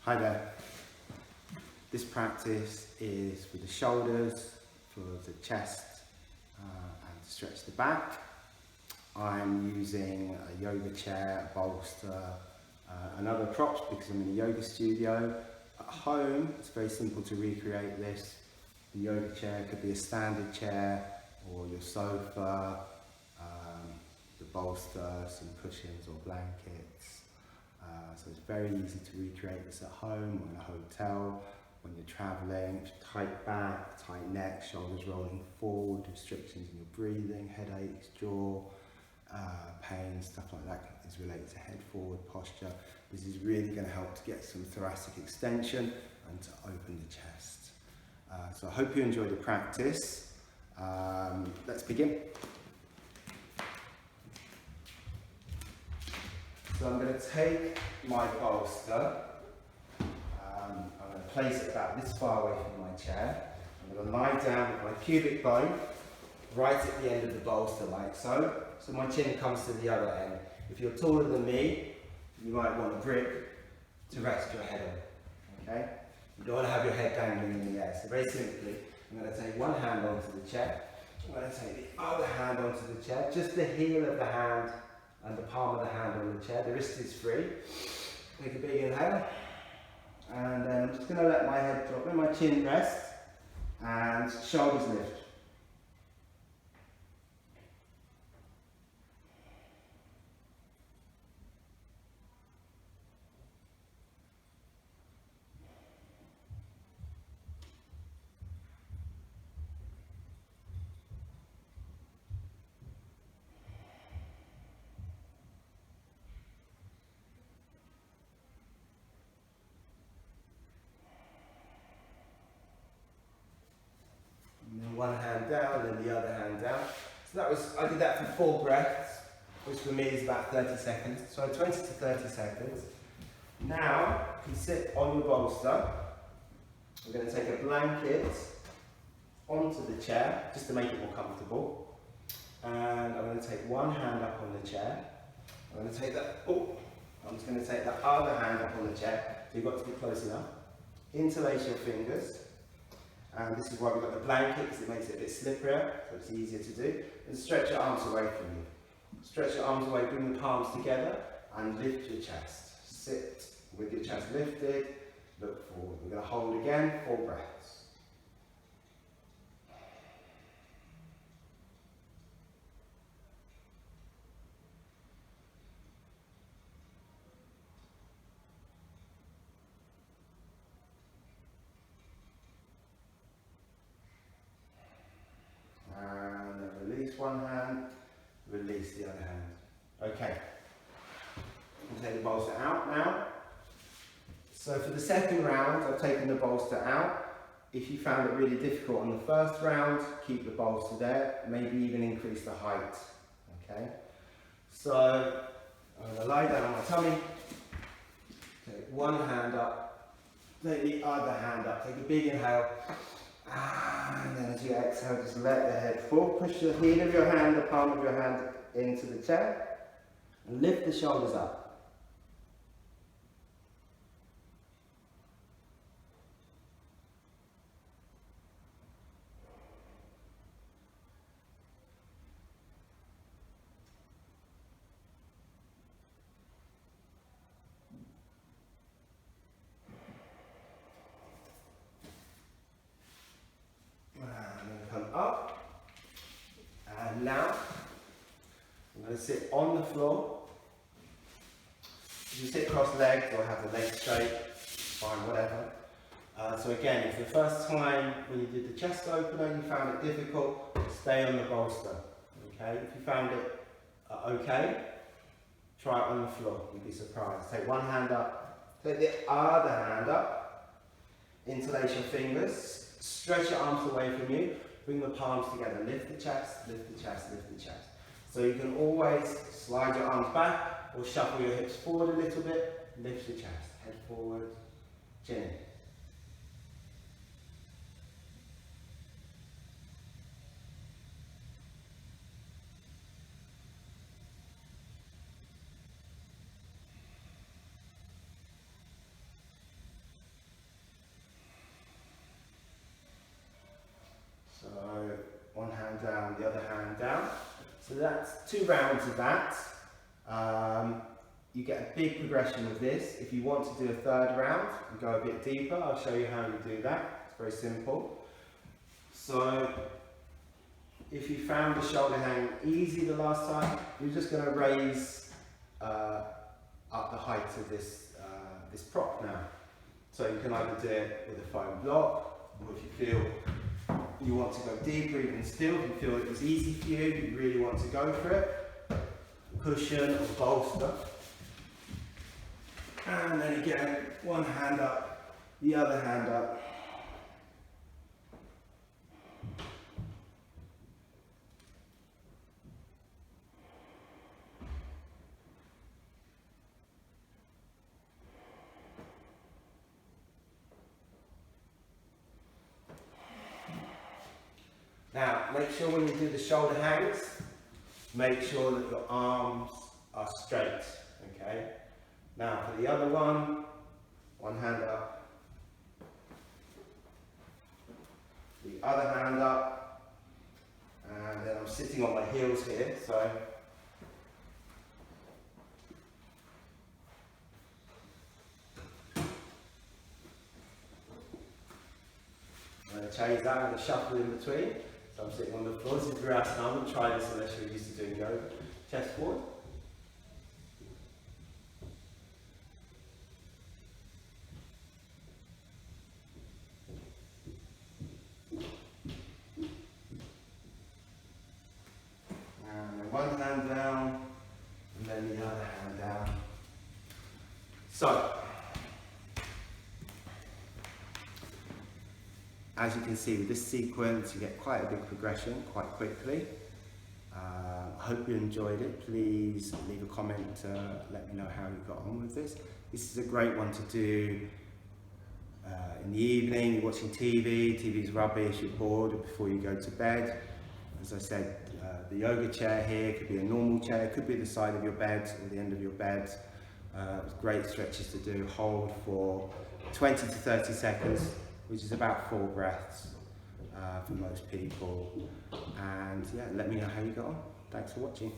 Hi there. This practice is for the shoulders, for the chest, and to stretch the back. I'm using a yoga chair, a bolster, and other props because I'm in a yoga studio. At home, it's very simple to recreate this. The yoga chair could be a standard chair or your sofa, the bolster, some cushions or blankets. So it's very easy to recreate this at home or in a hotel, when you're traveling. Tight back, tight neck, shoulders rolling forward, restrictions in your breathing, headaches, jaw, pain, stuff like that is related to head forward posture. This is really going to help to get some thoracic extension and to open the chest. So I hope you enjoy the practice. Let's begin. So I'm going to take my bolster, I'm going to place it about this far away from my chair. I'm going to lie down with my pubic bone right at the end of the bolster like so. So my chin comes to the other end. If you're taller than me, you might want a brick to rest your head on, okay? You don't want to have your head dangling in the air. So very simply, I'm going to take one hand onto the chair. I'm going to take the other hand onto the chair, just the heel of the hand and the palm of the hand on the chair. The wrist is free. Take a big inhale. And then I'm just going to let my head drop, let my chin rest and shoulders lift. And then one hand down, and then the other hand down. So I did that for 4 breaths, which for me is about 30 seconds. So 20 to 30 seconds. Now, you can sit on your bolster. We're going to take a blanket onto the chair, just to make it more comfortable. And I'm going to take one hand up on the chair. I'm going to take that, I'm just going to take the other hand up on the chair. So you've got to be close enough. Interlace your fingers. And this is why we've got the blanket, because it makes it a bit slipperier, so it's easier to do. And stretch your arms away from you. Stretch your arms away, bring the palms together, and lift your chest. Sit with your chest lifted, look forward. We're going to hold again, 4 breaths. And then release one hand, release the other hand. Okay. We'll take the bolster out now. So for the second round, I've taken the bolster out. If you found it really difficult on the first round, keep the bolster there, maybe even increase the height. Okay. So I'm going to lie down on my tummy, take one hand up, take the other hand up, take a big inhale. And then as you exhale, just let the head fall. Push the heel of your hand, the palm of your hand into the chair. And lift the shoulders up. Up, and now I'm going to sit on the floor. If you sit cross-legged or have the legs straight, fine, whatever. So again, if the first time when you did the chest opener you found it difficult, stay on the bolster. Okay, if you found it okay, try it on the floor. You'd be surprised. Take one hand up, take the other hand up, interlace your fingers, stretch your arms away from you. Bring the palms together, lift the chest, lift the chest, lift the chest. So you can always slide your arms back or shuffle your hips forward a little bit, lift the chest, head forward, chin in. hand down. So that's 2 rounds of that. You get a big progression with this. If you want to do a 3rd round and go a bit deeper, I'll show you how you do that. It's very simple. So if you found the shoulder hang easy the last time, you're just going to raise up the height of this prop now. So you can either do it with a foam block, or if you feel you want to go deeper, even still, if you feel it was easy for you, you really want to go for it, cushion or bolster. And then again, one hand up, the other hand up. Now, make sure when you do the shoulder hangs, make sure that your arms are straight, okay? Now for the other one hand up, the other hand up, and then I'm sitting on my heels here, so I'm going to change that and shuffle in between. So I'm sitting on the floor. This is Virasana. I wouldn't try this unless you're used to doing yoga. Chest forward. And then one hand down, and then the other hand down. So, as you can see with this sequence, you get quite a big progression quite quickly. I hope you enjoyed it. Please leave a comment to let me know how you got on with this. This is a great one to do in the evening, you're watching TV's rubbish, you're bored before you go to bed. As I said, the yoga chair here could be a normal chair, it could be the side of your bed or the end of your bed. Great stretches to do. Hold for 20 to 30 seconds. Which is about 4 breaths for most people. And yeah, let me know how you got on. Thanks for watching.